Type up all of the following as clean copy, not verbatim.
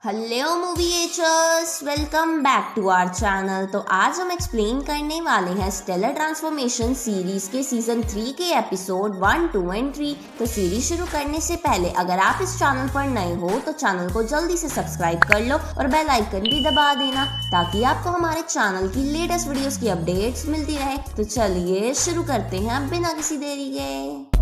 Hello movie एचर्स, welcome back to our channel. तो आज हम एक्सप्लेन करने वाले हैं स्टेलर ट्रांसफॉर्मेशन सीरीज के सीजन 3 के एपिसोड 1, 2 एंड 3। तो सीरीज शुरू करने से पहले अगर आप इस चैनल पर नए हो तो चैनल को जल्दी से सब्सक्राइब कर लो और बेल आइकन भी दबा देना ताकि आपको हमारे चैनल की लेटेस्ट वीडियोस की अपडेट्स मिलती रहे। तो चलिए शुरू करते हैं अब बिना किसी देरी के।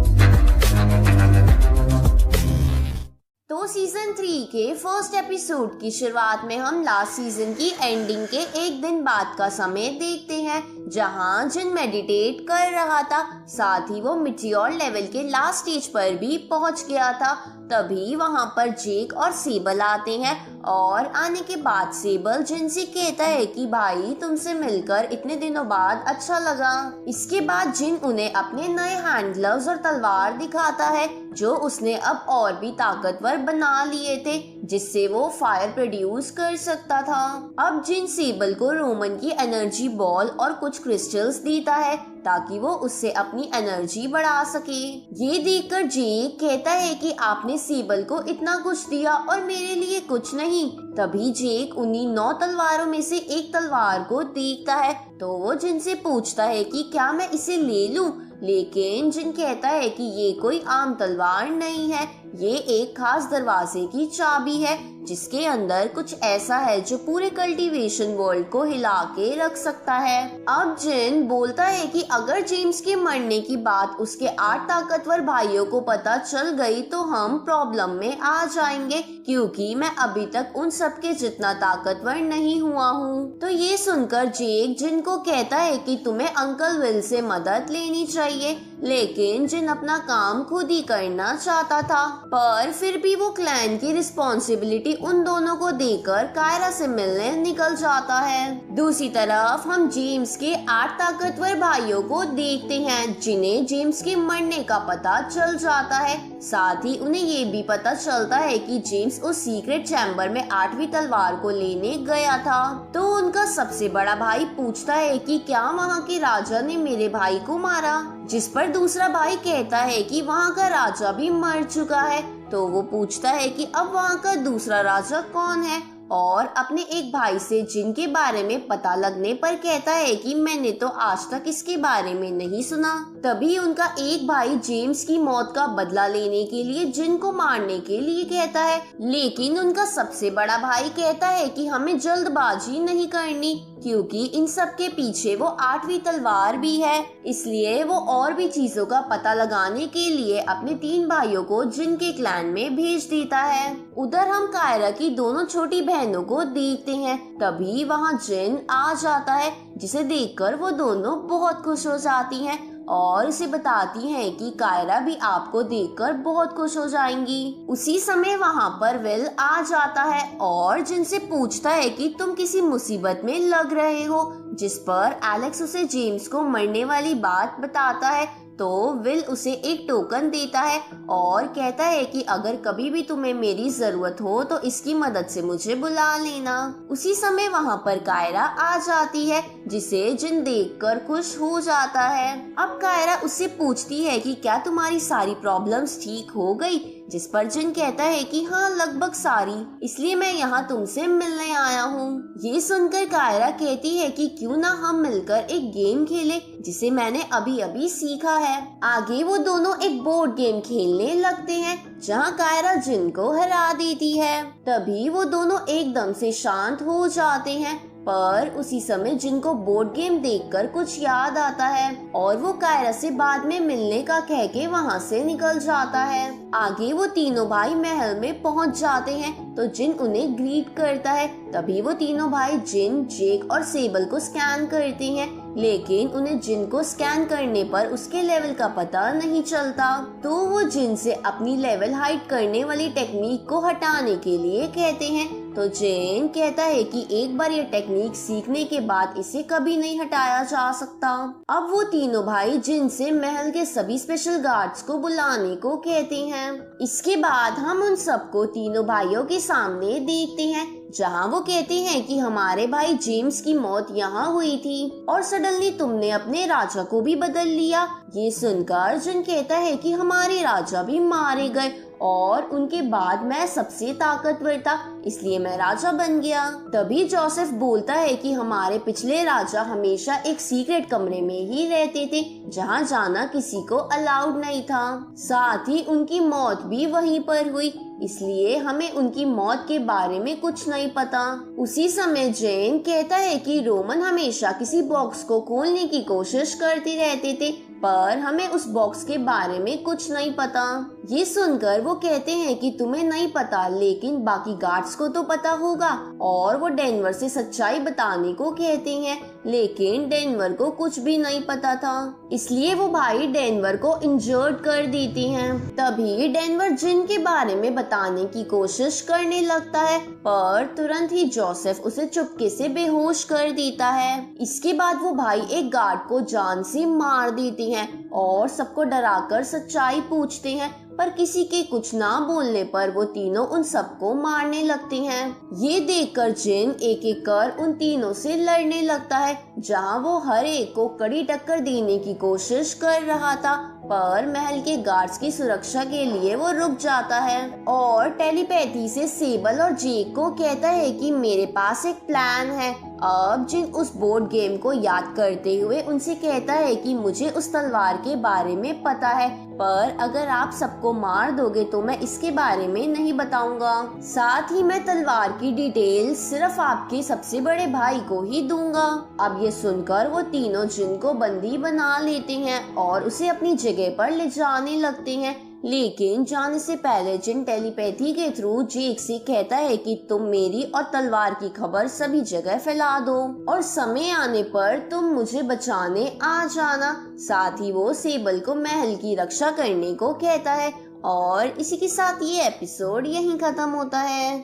तो सीजन 3 के फर्स्ट एपिसोड की शुरुआत में हम लास्ट सीजन की एंडिंग के एक दिन बाद का समय देखते हैं, जहां जिन मेडिटेट कर रहा था, साथ ही वो मिटियोर लेवल के लास्ट स्टेज पर भी पहुंच गया था। तभी वहां पर जेक और सेबल आते हैं और आने के बाद सेबल जिन से कहता है कि भाई तुमसे मिलकर इतने दिनों बाद अच्छा लगा। इसके बाद जिन उन्हें अपने नए हैंड ग्लव्स और तलवार दिखाता है जो उसने अब और भी ताकतवर बना लिए थे, जिससे वो फायर प्रोड्यूस कर सकता था। अब जिन सेबल को रोमन की एनर्जी बॉल और कुछ क्रिस्टल्स देता है ताकि वो उससे अपनी एनर्जी बढ़ा सके। ये देखकर जेक कहता है कि आपने सेबल को इतना कुछ दिया और मेरे लिए कुछ नहीं। तभी जेक उन्हीं 9 तलवारों में से एक तलवार को देखता है तो वो जिनसे पूछता है कि क्या मैं इसे ले लूं, लेकिन जिन कहता है कि ये कोई आम तलवार नहीं है, ये एक खास दरवाजे की चाबी है जिसके अंदर कुछ ऐसा है जो पूरे कल्टीवेशन वर्ल्ड को हिला के रख सकता है। अब जिन बोलता है कि अगर जेम्स के मरने की बात उसके 8 ताकतवर भाइयों को पता चल गई तो हम प्रॉब्लम में आ जाएंगे, क्योंकि मैं अभी तक उन सब के जितना ताकतवर नहीं हुआ हूँ। तो ये सुनकर जेक जिन को कहता है कि तुम्हें अंकल विल से मदद लेनी चाहिए, लेकिन जिन अपना काम खुद ही करना चाहता था, पर फिर भी वो क्लैन की रिस्पॉन्सिबिलिटी उन दोनों को देकर कायरा से मिलने निकल जाता है। दूसरी तरफ हम जेम्स के 8 ताकतवर भाइयों को देखते हैं जिन्हें जेम्स के मरने का पता चल जाता है। साथ ही उन्हें ये भी पता चलता है कि जेम्स उस सीक्रेट चैम्बर में 8वीं तलवार को लेने गया था। तो उनका सबसे बड़ा भाई पूछता है कि क्या वहाँ के राजा ने मेरे भाई को मारा, जिस पर दूसरा भाई कहता है कि वहाँ का राजा भी मर चुका है। तो वो पूछता है कि अब वहाँ का दूसरा राजा कौन है, और अपने एक भाई से जिनके बारे में पता लगने पर कहता है कि मैंने तो आज तक इसके बारे में नहीं सुना। तभी उनका एक भाई जेम्स की मौत का बदला लेने के लिए जिन को मारने के लिए कहता है, लेकिन उनका सबसे बड़ा भाई कहता है कि हमें जल्दबाजी नहीं करनी, क्योंकि इन सब के पीछे वो 8वीं तलवार भी है। इसलिए वो और भी चीजों का पता लगाने के लिए अपने 3 भाइयों को जिन के क्लैन में भेज देता है। उधर हम कायरा की दोनों छोटी बहनों को देखते हैं। तभी वहाँ जिन आ जाता है, जिसे देखकर वो दोनों बहुत खुश हो जाती हैं और उसे बताती हैं कि कायरा भी आपको देखकर बहुत खुश हो जाएंगी। उसी समय वहाँ पर विल आ जाता है और जिनसे पूछता है कि तुम किसी मुसीबत में लग रहे हो, जिस पर एलेक्स उसे जेम्स को मरने वाली बात बताता है। तो विल उसे एक टोकन देता है और कहता है कि अगर कभी भी तुम्हें मेरी जरूरत हो तो इसकी मदद से मुझे बुला लेना। उसी समय वहाँ पर कायरा आ जाती है, जिसे जिन देखकर खुश हो जाता है। अब कायरा उससे पूछती है कि क्या तुम्हारी सारी प्रॉब्लम्स ठीक हो गई, जिस पर जिन कहता है कि हाँ लगभग सारी, इसलिए मैं यहाँ तुमसे मिलने आया हूँ। ये सुनकर कायरा कहती है कि क्यों ना हम मिलकर एक गेम खेलें जिसे मैंने अभी अभी सीखा है। आगे वो दोनों एक बोर्ड गेम खेलने लगते हैं जहाँ कायरा जिन को हरा देती है। तभी वो दोनों एकदम से शांत हो जाते हैं, पर उसी समय जिनको बोर्ड गेम देखकर कुछ याद आता है और वो कायरा से बाद में मिलने का कह के वहाँ से निकल जाता है। आगे वो तीनों भाई महल में पहुँच जाते हैं तो जिन उन्हें ग्रीट करता है। तभी वो तीनों भाई जिन, जेक और सेबल को स्कैन करते हैं, लेकिन उन्हें जिन को स्कैन करने पर उसके लेवल का पता नहीं चलता। तो वो जिन से अपनी लेवल हाइड करने वाली टेक्निक को हटाने के लिए कहते हैं। तो जिन कहता है कि एक बार ये टेक्निक सीखने के बाद इसे कभी नहीं हटाया जा सकता। अब वो तीनों भाई जिन से महल के सभी स्पेशल गार्ड्स को बुलाने को कहते हैं। इसके बाद हम उन सबको तीनों भाइयों के सामने देखते हैं, जहाँ वो कहते हैं कि हमारे भाई जेम्स की मौत यहाँ हुई थी और सडनली तुमने अपने राजा को भी बदल लिया। ये सुनकर जिन कहता है कि हमारे राजा भी मारे गए और उनके बाद मैं सबसे ताकतवर था, इसलिए मैं राजा बन गया। तभी जोसेफ बोलता है कि हमारे पिछले राजा हमेशा एक सीक्रेट कमरे में ही रहते थे जहाँ जाना किसी को अलाउड नहीं था। साथ ही उनकी मौत भी वहीं पर हुई, इसलिए हमें उनकी मौत के बारे में कुछ नहीं पता। उसी समय जेन कहता है कि रोमन हमेशा किसी बॉक्स को खोलने की कोशिश करते रहते थे, पर हमें उस बॉक्स के बारे में कुछ नहीं पता। ये सुनकर वो कहते हैं कि तुम्हें नहीं पता, लेकिन बाकी गार्ड्स को तो पता होगा, और वो डेनवर से सच्चाई बताने को कहते हैं, लेकिन डेनवर को कुछ भी नहीं पता था, इसलिए वो भाई डेनवर को इंजर्ड कर देती हैं। तभी डेनवर जिन के बारे में बताने की कोशिश करने लगता है, पर तुरंत ही जोसेफ उसे चुपके से बेहोश कर देता है। इसके बाद वो भाई एक गार्ड को जान से मार देते हैं और सबको डराकर सच्चाई पूछते हैं, पर किसी के कुछ ना बोलने पर वो तीनों उन सबको मारने लगते हैं। ये देखकर जिन एक एक कर उन तीनों से लड़ने लगता है, जहां वो हर एक को कड़ी टक्कर देने की कोशिश कर रहा था, पर महल के गार्ड्स की सुरक्षा के लिए वो रुक जाता है और टेलीपैथी से सेबल और जेक को कहता है कि मेरे पास एक प्लान है। अब जिन उस बोर्ड गेम को याद करते हुए उनसे कहता है कि मुझे उस तलवार के बारे में पता है, पर अगर आप सबको मार दोगे तो मैं इसके बारे में नहीं बताऊंगा। साथ ही मैं तलवार की डिटेल सिर्फ आपके सबसे बड़े भाई को ही दूंगा। अब ये सुनकर वो तीनों जिन को बंदी बना लेते हैं और उसे अपनी जगह पर ले जाने लगते हैं, लेकिन जाने से पहले जिन टेलीपैथी के थ्रू जेक से कहता है कि तुम मेरी और तलवार की खबर सभी जगह फैला दो और समय आने पर तुम मुझे बचाने आ जाना। साथ ही वो सेबल को महल की रक्षा करने को कहता है और इसी के साथ ये एपिसोड यहीं खत्म होता है।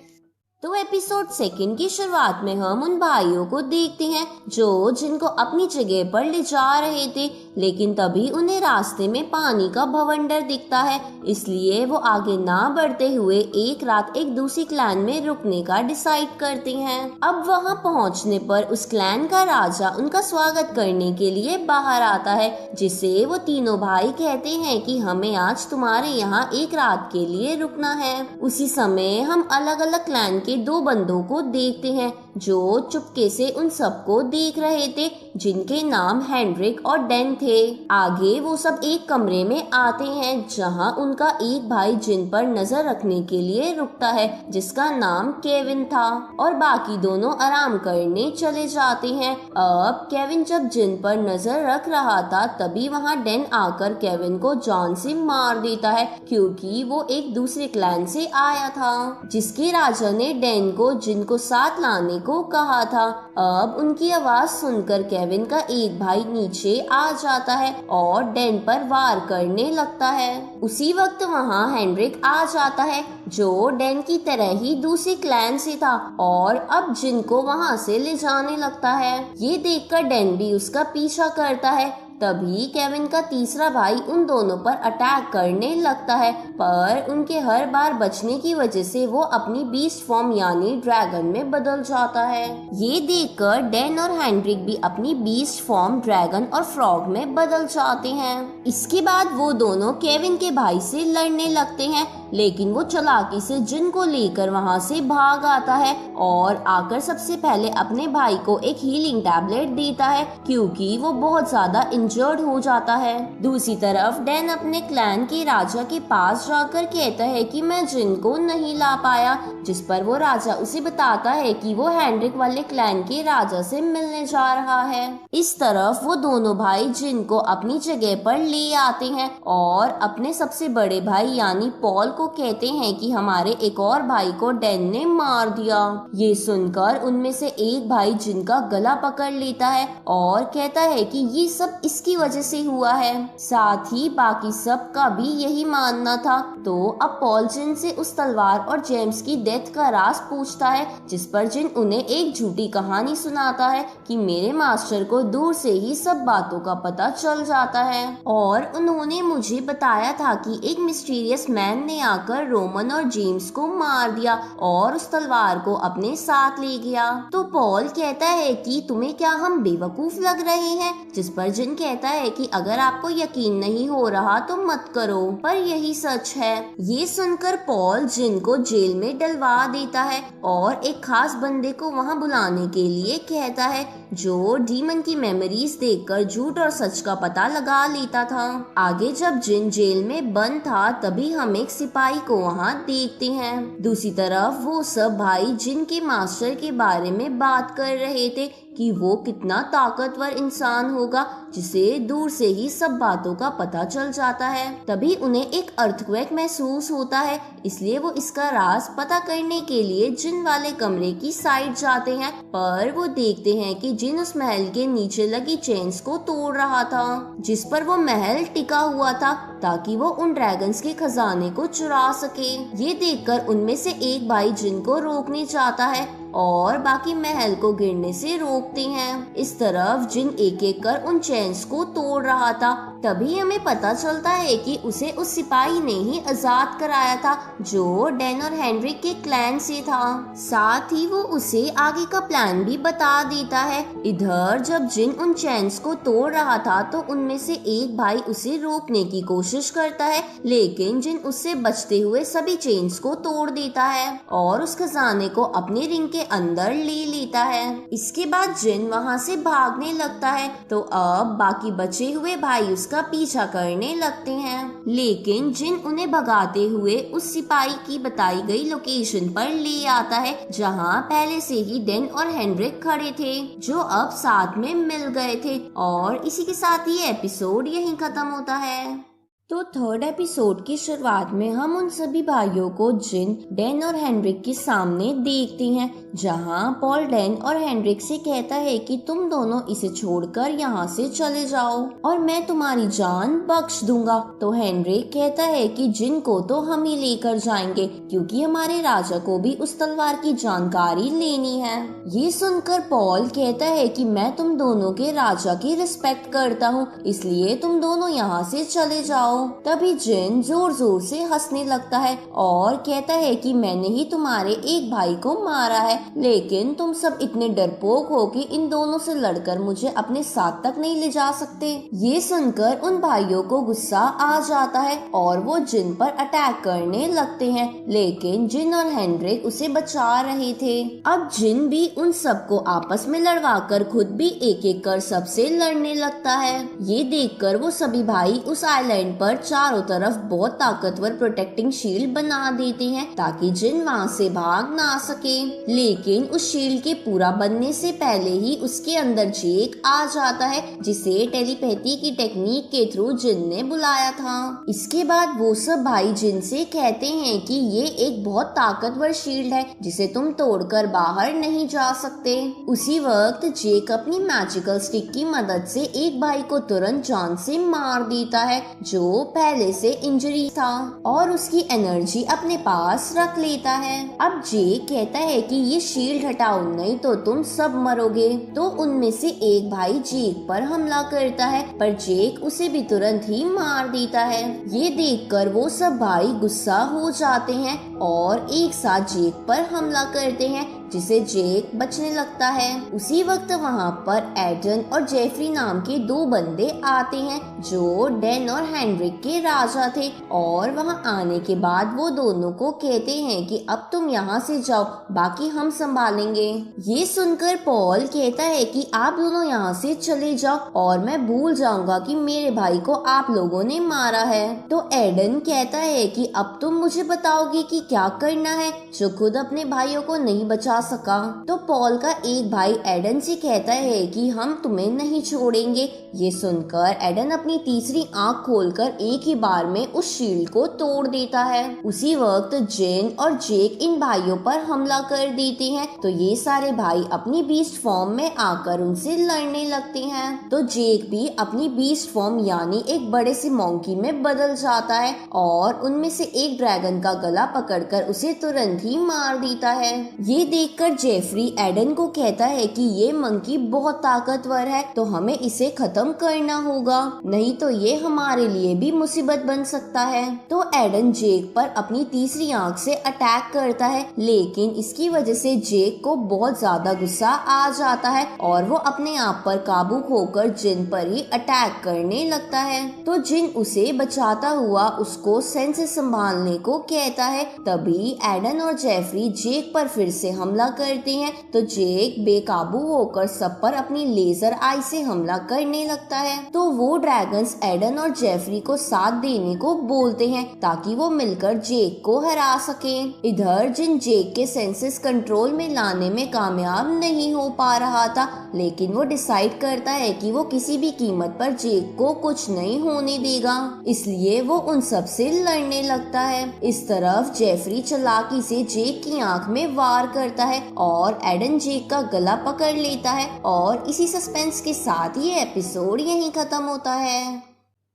तो एपिसोड 2 की शुरुआत में हम उन भाइयों को देखते हैं जो जिनको अपनी जगह पर ले जा रहे थे, लेकिन तभी उन्हें रास्ते में पानी का भवंडर दिखता है, इसलिए वो आगे ना बढ़ते हुए एक रात एक दूसरी क्लैन में रुकने का डिसाइड करते हैं। अब वहां पहुंचने पर उस क्लैन का राजा उनका स्वागत करने के लिए बाहर आता है, जिसे वो तीनों भाई कहते हैं कि हमें आज तुम्हारे यहाँ एक रात के लिए रुकना है। उसी समय हम अलग अलग क्लैन के 2 बंदों को देखते हैं जो चुपके से उन सबको देख रहे थे, जिनके नाम हेनरिक और डेन थे। आगे वो सब एक कमरे में आते हैं जहां उनका एक भाई जिन पर नजर रखने के लिए रुकता है, जिसका नाम केविन था, और बाकी दोनों आराम करने चले जाते हैं। अब केविन जब जिन पर नजर रख रहा था तभी वहां डेन आकर केविन को जान से मार देता है, क्योंकि वो एक दूसरे क्लैन से आया था, जिसके राजा ने डेन को जिन को साथ लाने को कहा था। अब उनकी आवाज सुनकर केविन का एक भाई नीचे आ जाता है और डेन पर वार करने लगता है। उसी वक्त वहाँ हेनरिक आ जाता है जो डेन की तरह ही दूसरे क्लैन से था और अब जिन को वहाँ से ले जाने लगता है। ये देखकर डेन भी उसका पीछा करता है। तभी केविन का तीसरा भाई उन दोनों पर अटैक करने लगता है, पर उनके हर बार बचने की वजह से वो अपनी बीस्ट फॉर्म यानी ड्रैगन में बदल जाता है। ये देखकर डेन और हेनरिक भी अपनी बीस्ट फॉर्म ड्रैगन और फ्रॉग में बदल जाते हैं। इसके बाद वो दोनों केविन के भाई से लड़ने लगते हैं, लेकिन वो चालाकी से जिन को लेकर वहाँ से भाग आता है और आकर सबसे पहले अपने भाई को एक हीलिंग टैबलेट देता है, क्योंकि वो बहुत ज्यादा इंजर्ड हो जाता है। दूसरी तरफ डेन अपने क्लैन के राजा के पास जाकर कहता है कि मैं जिन को नहीं ला पाया, जिस पर वो राजा उसे बताता है कि वो हेनरिक वाले क्लैन के राजा से मिलने जा रहा है। इस तरफ वो दोनों भाई जिन को अपनी जगह पर ले आते हैं और अपने सबसे बड़े भाई यानी पॉल को कहते हैं कि हमारे एक और भाई को डेन ने मार दिया। ये सुनकर उनमें से एक भाई जिनका गला पकड़ लेता है और कहता है कि ये सब इसकी वजह से हुआ है। साथ ही बाकी सब का भी यही मानना था। तो अब पॉल जिन से उस तलवार और जेम्स की डेथ का राज पूछता है, जिस पर जिन उन्हें एक झूठी कहानी सुनाता है कि मेरे मास्टर को दूर से ही सब बातों का पता चल जाता है और उन्होंने मुझे बताया था कि एक मिस्टीरियस मैन ने आकर रोमन और जेम्स को मार दिया और उस तलवार को अपने साथ ले गया। तो पॉल कहता है कि तुम्हें क्या हम बेवकूफ लग रहे हैं, जिस पर जिन कहता है कि अगर आपको यकीन नहीं हो रहा तो मत करो, पर यही सच है। ये सुनकर पॉल जिन को जेल में डलवा देता है और एक खास बंदे को वहाँ बुलाने के लिए कहता है जो डीमन की मेमोरीज देखकर झूठ और सच का पता लगा लेता था। आगे जब जिन जेल में बंद था तभी हम एक सिपाही को वहाँ देखते हैं। दूसरी तरफ वो सब भाई जिन के मास्टर के बारे में बात कर रहे थे कि वो कितना ताकतवर इंसान होगा जिसे दूर से ही सब बातों का पता चल जाता है। तभी उन्हें एक अर्थक्वेक महसूस होता है, इसलिए वो इसका राज पता करने के लिए जिन वाले कमरे की साइड जाते हैं, पर वो देखते हैं कि जिन उस महल के नीचे लगी चेन्स को तोड़ रहा था जिस पर वो महल टिका हुआ था ताकि वो उन ड्रैगन्स के खजाने को चुरा सके। ये देखकर उनमें से एक भाई जिनको रोकने चाहता है और बाकी महल को गिरने से रोकते हैं। इस तरफ जिन एक एक कर उन चेन्स को तोड़ रहा था। तभी हमें पता चलता है कि उसे उस सिपाही ने ही आजाद कराया था जो डैन और हेनरिक के क्लैन से था। साथ ही वो उसे आगे का प्लान भी बता देता है। इधर जब जिन उन चेन्स को तोड़ रहा था तो उनमें से एक भाई उसे रोकने की कोशिश करता है, लेकिन जिन उससे बचते हुए सभी चेन्स को तोड़ देता है और उस खजाने को अपने रिंग के अंदर ले लेता है। इसके बाद जिन वहाँ से भागने लगता है तो अब बाकी बचे हुए भाई उसका पीछा करने लगते हैं, लेकिन जिन उन्हें भगाते हुए उस सिपाही की बताई गई लोकेशन पर ले आता है जहाँ पहले से ही डैन और हेनरिक खड़े थे जो अब साथ में मिल गए थे। और इसी के साथ ये एपिसोड यहीं खत्म होता है। तो थर्ड एपिसोड की शुरुआत में हम उन सभी भाइयों को जिन, डैन और हेनरिक के सामने देखते हैं जहां पॉल डैन और हेनरिक से कहता है कि तुम दोनों इसे छोड़कर यहाँ से चले जाओ और मैं तुम्हारी जान बख्श दूंगा। तो हेनरिक कहता है कि जिन को तो हम ही लेकर जाएंगे क्योंकि हमारे राजा को भी उस तलवार की जानकारी लेनी है। ये सुनकर पॉल कहता है कि मैं तुम दोनों के राजा की रिस्पेक्ट करता हूँ, इसलिए तुम दोनों यहाँ से चले जाओ। तभी जिन जोर जोर से हंसने लगता है और कहता है कि मैंने ही तुम्हारे एक भाई को मारा है, लेकिन तुम सब इतने डरपोक हो कि इन दोनों से लड़कर मुझे अपने साथ तक नहीं ले जा सकते। ये सुनकर उन भाइयों को गुस्सा आ जाता है और वो जिन पर अटैक करने लगते हैं, लेकिन जिन और हेनरिक उसे बचा रहे थे। अब जिन भी उन सबको आपस में लड़वाकर खुद भी एक एक कर सबसे लड़ने लगता है। ये देखकर वो सभी भाई उस आइलैंड पर चारों तरफ बहुत ताकतवर प्रोटेक्टिंग शील्ड बना देते हैं ताकि जिन वहाँ से भाग ना सके, लेकिन उस शील्ड के पूरा बनने से पहले ही उसके अंदर जेक आ जाता है जिसे टेलीपैथी की टेक्निक के थ्रू जिन ने बुलाया था। इसके बाद वो सब भाई जिन से कहते हैं कि ये एक बहुत ताकतवर शील्ड है जिसे तुम तोड़कर बाहर नहीं जा सकते। उसी वक्त जेक अपनी मैजिकल स्टिक की मदद से एक भाई को तुरंत जान से मार देता है जो पहले से इंजरी था और उसकी एनर्जी अपने पास रख लेता है। अब जेक कहता है कि ये शील्ड हटाओ नहीं तो तुम सब मरोगे। तो उनमें से एक भाई जेक पर हमला करता है पर जेक उसे भी तुरंत ही मार देता है। ये देखकर वो सब भाई गुस्सा हो जाते हैं और एक साथ जेक पर हमला करते हैं जिसे जेक बचने लगता है। उसी वक्त वहाँ पर एडन और जेफरी नाम के दो बंदे आते हैं जो डैन और हेनरिक के राजा थे और वहाँ आने के बाद वो दोनों को कहते हैं कि अब तुम यहाँ से जाओ, बाकी हम संभालेंगे। ये सुनकर पॉल कहता है कि आप दोनों यहाँ से चले जाओ और मैं भूल जाऊंगा कि मेरे भाई को आप लोगों ने मारा है। तो एडन कहता है कि अब तुम मुझे बताओगे कि क्या करना है जो खुद अपने भाइयों को नहीं बचा सका। तो पॉल का एक भाई एडन से कहता है कि हम तुम्हें नहीं छोड़ेंगे। ये सुनकर एडन अपनी तीसरी आंख खोलकर एक ही बार में उस शील्ड को तोड़ देता है। उसी वक्त जेन और जेक इन भाइयों पर हमला कर देते हैं तो ये सारे भाई अपनी बीस्ट फॉर्म में आकर उनसे लड़ने लगते हैं। तो जेक भी अपनी बीस्ट फॉर्म यानी एक बड़े से मॉन्की में बदल जाता है और उनमें से एक ड्रैगन का गला पकड़कर उसे तुरंत ही मार देता है। ये देखकर जेफरी एडन को कहता है कि ये मंकी बहुत ताकतवर है, तो हमें इसे खत्म करना होगा, नहीं तो ये हमारे लिए भी मुसीबत बन सकता है। तो एडन जेक पर अपनी तीसरी आंख से अटैक करता है, लेकिन इसकी वजह से जेक को बहुत ज्यादा गुस्सा आ जाता है और वो अपने आप पर काबू खोकर जिन पर ही अटैक करने लगता है। तो जिन उसे बचाता हुआ उसको सेंस संभालने को कहता है। तभी एडन और जेफरी जेक पर फिर से हमला करते हैं, तो जेक बेकाबू होकर सब पर अपनी लेजर आई से हमला करने लगता है। तो वो ड्रैगन्स एडन और जेफरी को साथ देने को बोलते हैं ताकि वो मिलकर जेक को हरा सके। इधर जिन जेक के सेंसेस कंट्रोल में लाने में कामयाब नहीं हो पा रहा था, लेकिन वो डिसाइड करता है कि वो किसी भी कीमत पर जेक को कुछ नहीं होने देगा, इसलिए वो उन सब से लड़ने लगता है। इस तरफ जेफरी चालाकी से जेक की आंख में वार करता है और एडन जेक का गला पकड़ लेता है और इसी सस्पेंस के साथ ये एपिसोड यहीं खत्म होता है।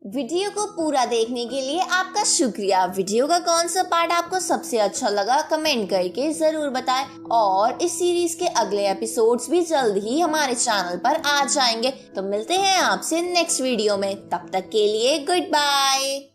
वीडियो को पूरा देखने के लिए आपका शुक्रिया। वीडियो का कौन सा पार्ट आपको सबसे अच्छा लगा कमेंट करके जरूर बताएं और इस सीरीज के अगले एपिसोड्स भी जल्द ही हमारे चैनल पर आ जाएंगे। तो मिलते हैं आपसे नेक्स्ट वीडियो में, तब तक के लिए गुड बाय।